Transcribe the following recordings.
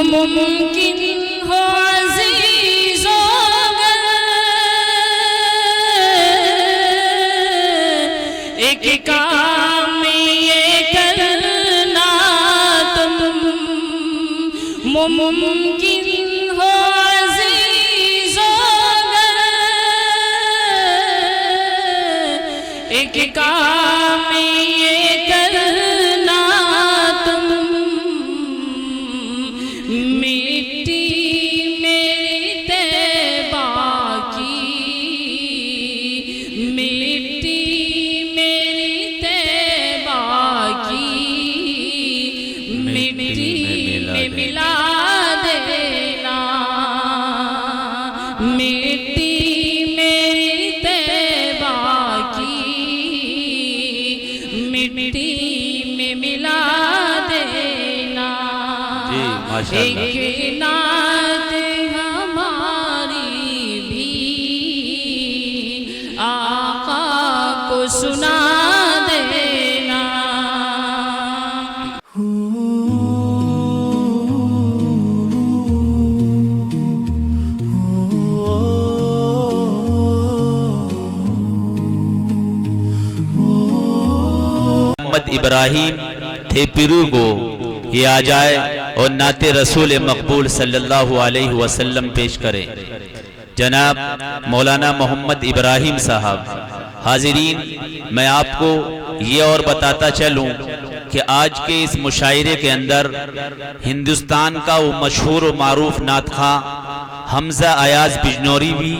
ممکن ہو عزیزو اگر ایک کام یہ کرنا تم ممکن ہو عزیزو اگر ایک کام یہ کرنا تم مٹی میری طیبہ کی مٹی میری طیبہ کی مٹی میں ملا دینا مٹی میری طیبہ کی مٹی میں ملا دینا ایک نعت ہماری بھی آقا کو سنا دینا محمد ابراہیم تھے پیرو کو یہ آ جائے اور نعت رسول مقبول صلی اللہ علیہ وسلم پیش کرے جناب مولانا محمد ابراہیم صاحب۔ حاضرین، میں آپ کو یہ اور بتاتا چلوں کہ آج کے اس مشاعرے کے اندر ہندوستان کا وہ مشہور و معروف نعت خواں حمزہ ایاز بجنوری بھی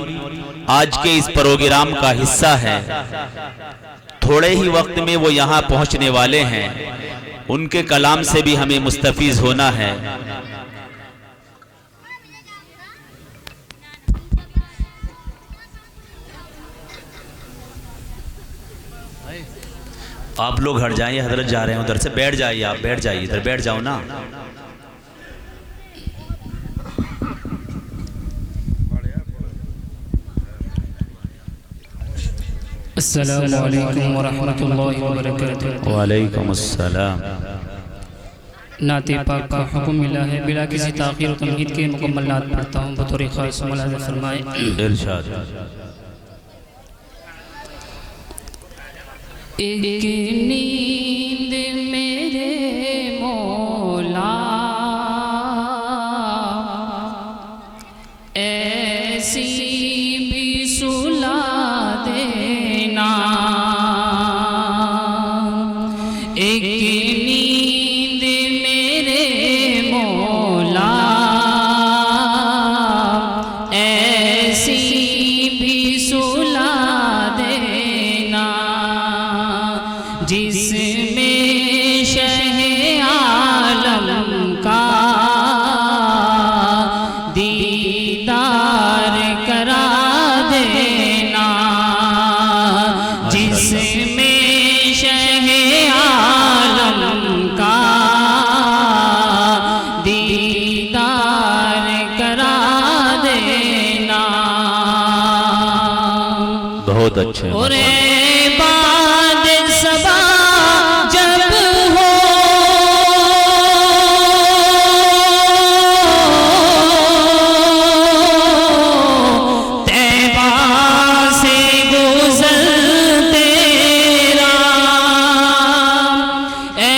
آج کے اس پروگرام کا حصہ ہے۔ تھوڑے ہی وقت میں وہ یہاں پہنچنے والے ہیں، ان کے کلام سے بھی ہمیں مستفیض ہونا ہے۔ آپ لوگ ہٹ جائیں، حضرت جا رہے ہیں ادھر سے، بیٹھ جائیے، آپ بیٹھ جائیے، ادھر بیٹھ جاؤ نا۔ السلام علیکم ورحمۃ اللہ وبرکاتہ۔ وعلیکم السلام۔ نعت پاک کا حکم ملا ہے، بلا کسی تاخیر و تمہید کے مکمل نعت پڑھتا ہوں، بطور خاص ملاحظہ فرمائے۔ ارشاد۔ ایک نیند میرے مولا ایسی بھی سلا دینا، ایک نیند میرے مولا ایسی بھی سلا دینا، جس میں شہ عالم کا دیدار کرا دینا، جس میں شہ عالم کا دیدار کرا دینا۔ بہت اچھے۔ اور بعد صبا جب ہو طیبہ سے گزرتے رام، اے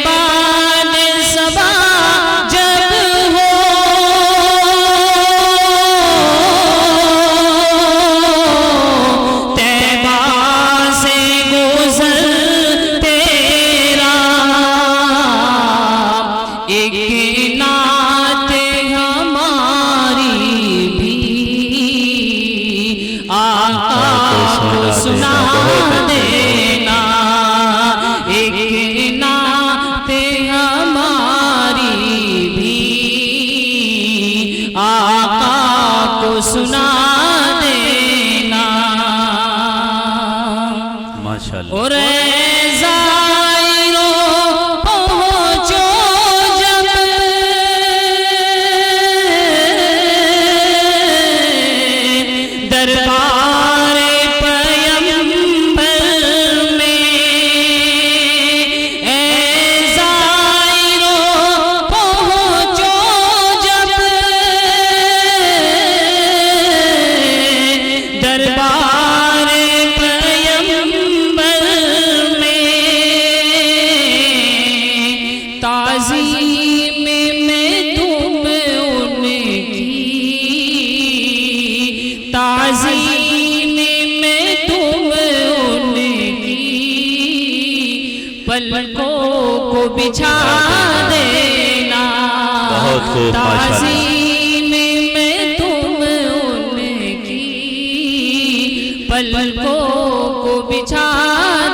بعد صبا جب ہو طیبہ سے گزرتے رام، ایک نعت ہماری بھی آقا کو سنا دینا، ایک نعت ہماری بھی آقا کو سنا دینا۔ ماشاءاللہ۔ اور زائرو پہنچو جب دربار پیمبر میں، اے زائرو پہنچو خوب ماشاءاللہ. تعظیم میں تم ان کی پلکوں کو بچھا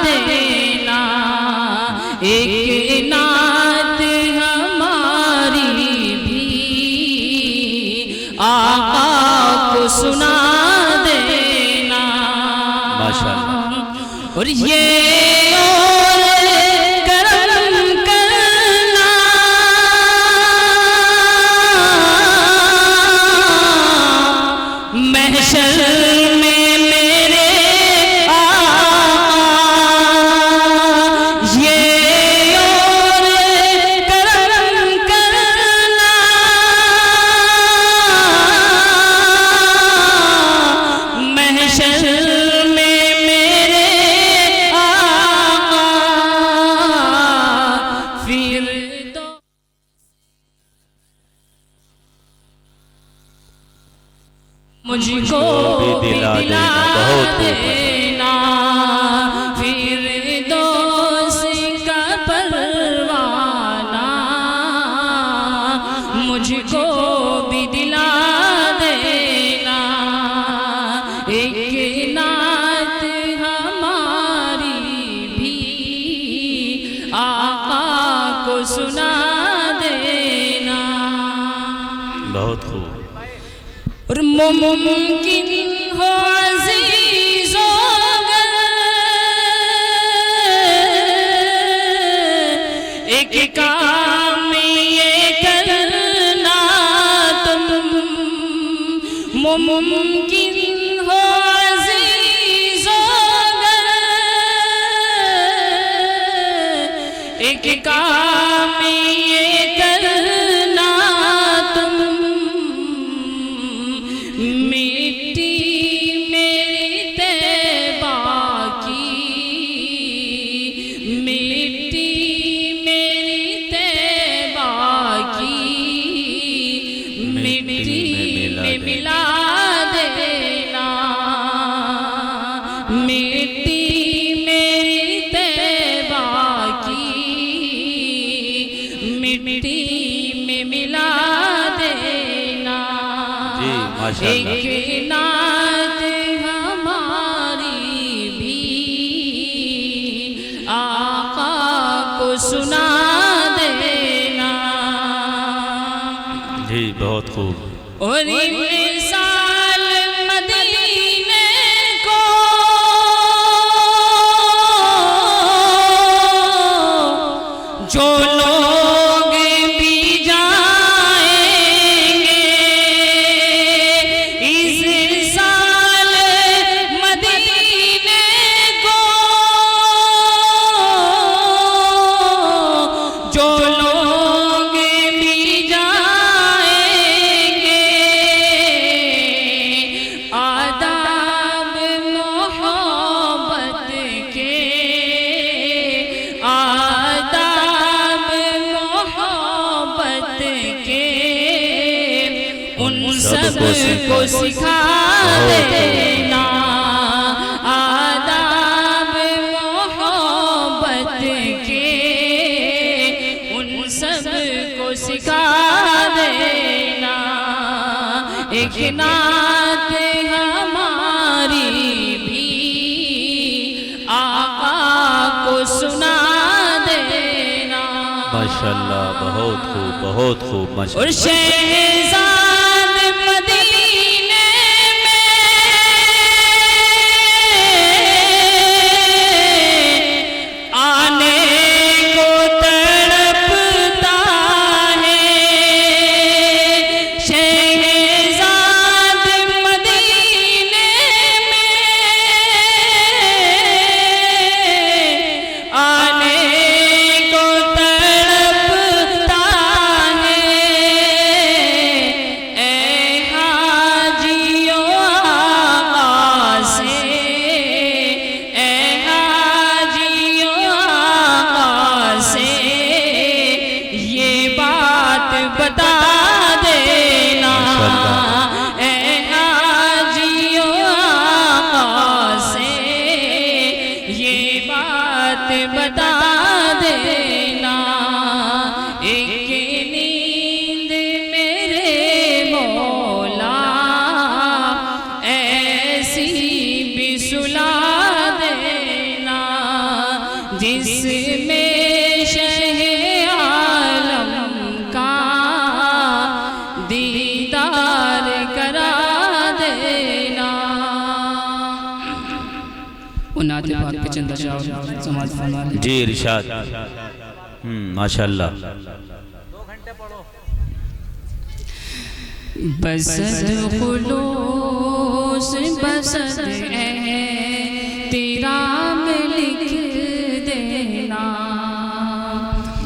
دینا. ایک نعت ہماری بھی آقا کو سنا دینا. ماشاءاللہ. اور یہ اور کرم کرنا محشر میں میرے آقا. یہ اور کرم کرنا محشر میں میرے آقا. پھر دو مجھ کو بھی دلا دینا. پھر دوست کا پروانہ مجھ کو بھی دلا دینا. ایک نعت ہماری بھی آقا کو سنا دینا. بہت خوب. اور ممکن ہو عزیزو گر ایک کام یہ کرنا تم. ممکن ہو عزیزو گر ایک کام یہ کرنا تم. مٹی میری طیبہ کی مٹی میری طیبہ کی مٹی میں ملا دینا. مٹی میری طیبہ کی مٹی میں ملا دینا. جی ماشاءاللہ. ایک نعت ہماری بھی آقا کو سنا دینا. جی بہت خوب. اور مثال مدینے کو جو لوگ بھی جائیں گے اس سال مدینے کو جو لوگ بھی جائیں گے آداب محبت کے آداب محبت کے ان سب کو سکھا دینا. آداب محبت کے ان سب کو سکھا دینا. ایک نعت ہماری بھی آقا کو سنا دینا. ماشاءاللہ. بہت خوب بہت خوب. اور ماشاءاللہ. شہزاد مدینے میں آنے کو تڑپتا ہے. شہزاد مدینے میں آنے کو تڑپتا ہے. اے حاجیوں آقا سے اے حاجیوں آقا سے یہ بات بتا دینا. اے حاجیوں آقا سے یہ بات بتا دینا. ایک نیند چند اشعار سماعت فرما لیں۔ جی ارشاد۔ ماشاءاللہ۔ بسد خلوص بسد احترام لکھ دینا،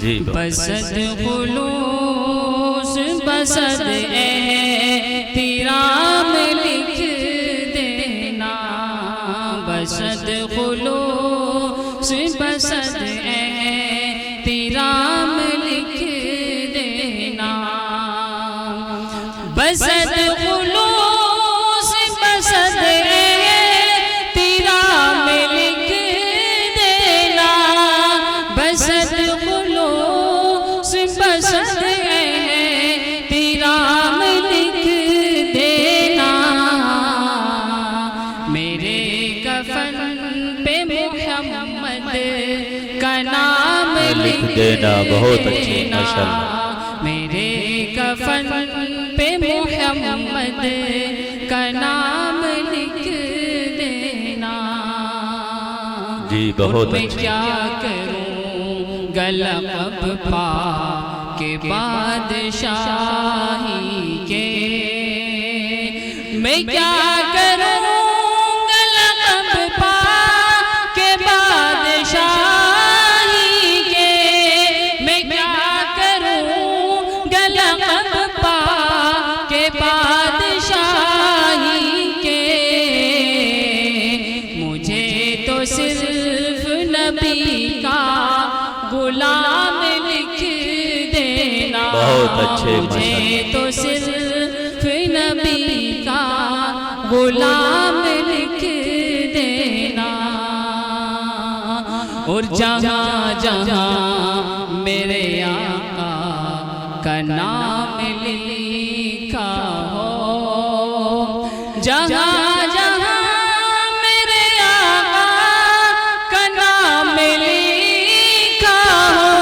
جی بسد خلوص بسد احترام لکھ دینا، بسد خلوص بسد احترام لکھ دینا، بسد خلوص بسد احترام لکھ دینا، بسد خلوص بسد احترام لکھ دینا، میرے کفن پہ محمد کا نام لکھ دینا۔ بہت اچھے ماشاءاللہ۔ میرے کفن پہ محمد کا نام لکھ دینا، جی بہت میں اچھے۔ کیا کروں گا لقب پا کے بادشاہی کے، میں کیا کروں گا لقب پا کے بادشاہی کے، میں کیا کروں گا لقب پا کے بادشاہی کے، مجھے تو صرف نبی کا غلام لکھ دینا، بہت اچھے مجھے تو صرف نبی کا غلام لکھ دینا، اور جہاں جہاں میرے آقا کا نام لکھا ہو، جہاں جہاں میرے آقا کا نام لکھا ہو،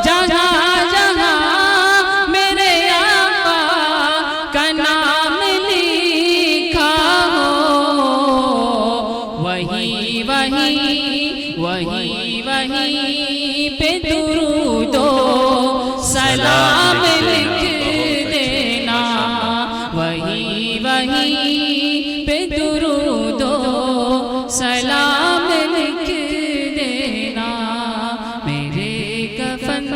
جہاں جہاں میرے آقا کا نام لکھا ہو، وہی پہ درود و سلام لکھ دینا، وہی پہ درود و سلام لکھ دینا، میرے کفن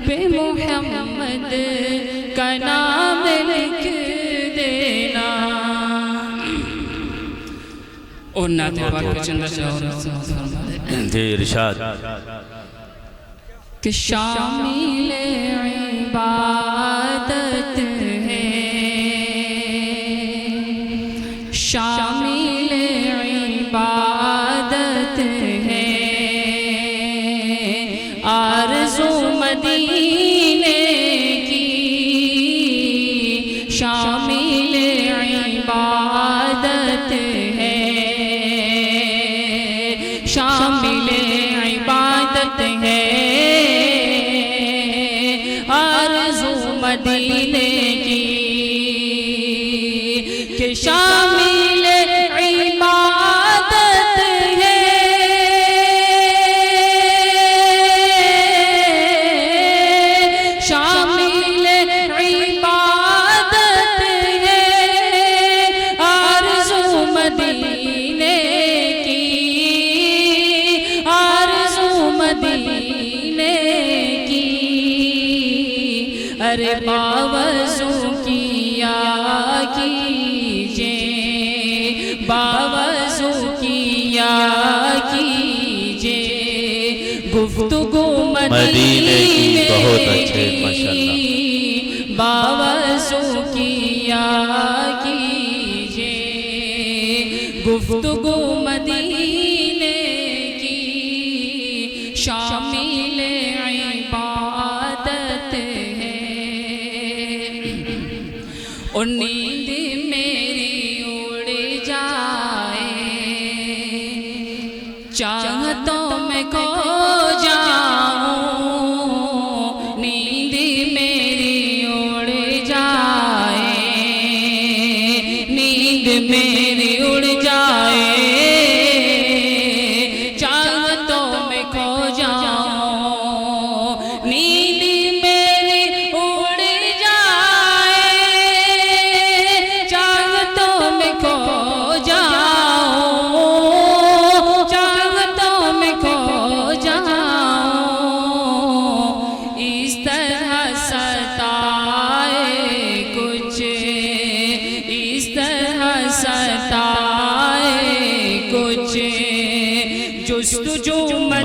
پہ محمد کا نام لکھ دینا، اور نعت پاک کے چند اشعار سماعت فرما لیں۔ جی ارشاد۔ کہ شامل عبادت ہے، شامل عبادت ہے، آرزو مدینے کی، شامل عبادت ہے، شامل عبادت ہے، آرزو مدینے کی، کہ شامل عبادت ہے، شامل عبادت ہے، آرزو مدینے کی، آرزو مدینے کی، ارے باوضو کیا کیجئے، باوضو کیا کیجئے، گفتگو مدینے کی۔ بہت اچھے ماشاءاللہ۔ باوضو کیا کیجئے، گفتگو مدینے کی، شامل عبادت ہے، اور نیند میری اڑ جائے، چاہتوں میں کھو جاؤں، نیند میری اڑ جائے، نیند میری اڑ جائے،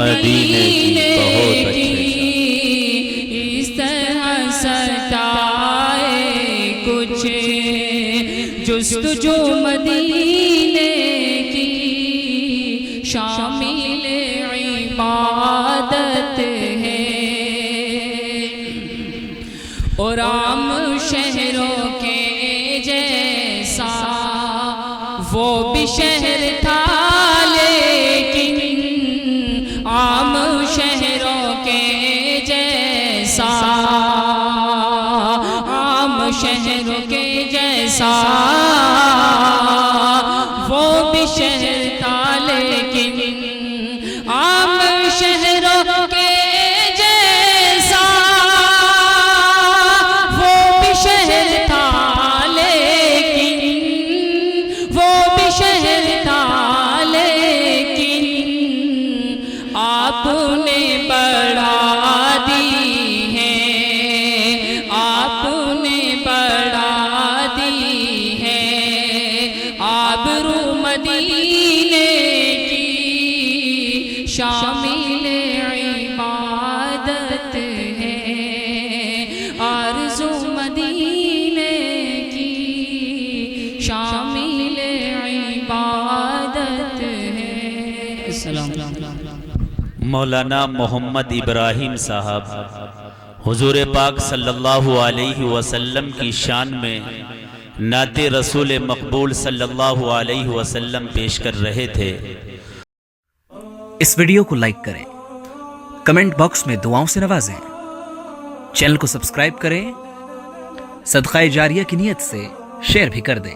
مدینے کی بہت اچھے اس طرح ستائے کچھ جستجو مدینے کی شامل عبادت ہے، اور عام شہروں کے جیسا وہ بھی شہر تھا، لیکن عام شہروں کے جیسا، عام شہروں کے جیسا وہ بھی شہر تھا، لیکن عام شہروں کے جیسا وہ بھی شہر تھا، لیکن وہ بھی شہر تھا، لیکن آپ نے بڑھا دی ہے، آپ نے بڑھا دی ہے آبرو مدینے کی شامل عبادت ہے، آرزو مدینے کی شامل عبادت ہے۔ السلام علیکم۔ مولانا محمد ابراہیم صاحب حضور پاک صلی اللہ علیہ وسلم کی شان میں نعت رسول مقبول صلی اللہ علیہ وسلم پیش کر رہے تھے۔ اس ویڈیو کو لائک کریں، کمنٹ باکس میں دعاؤں سے نوازیں، چینل کو سبسکرائب کریں، صدقہ جاریہ کی نیت سے شیئر بھی کر دیں۔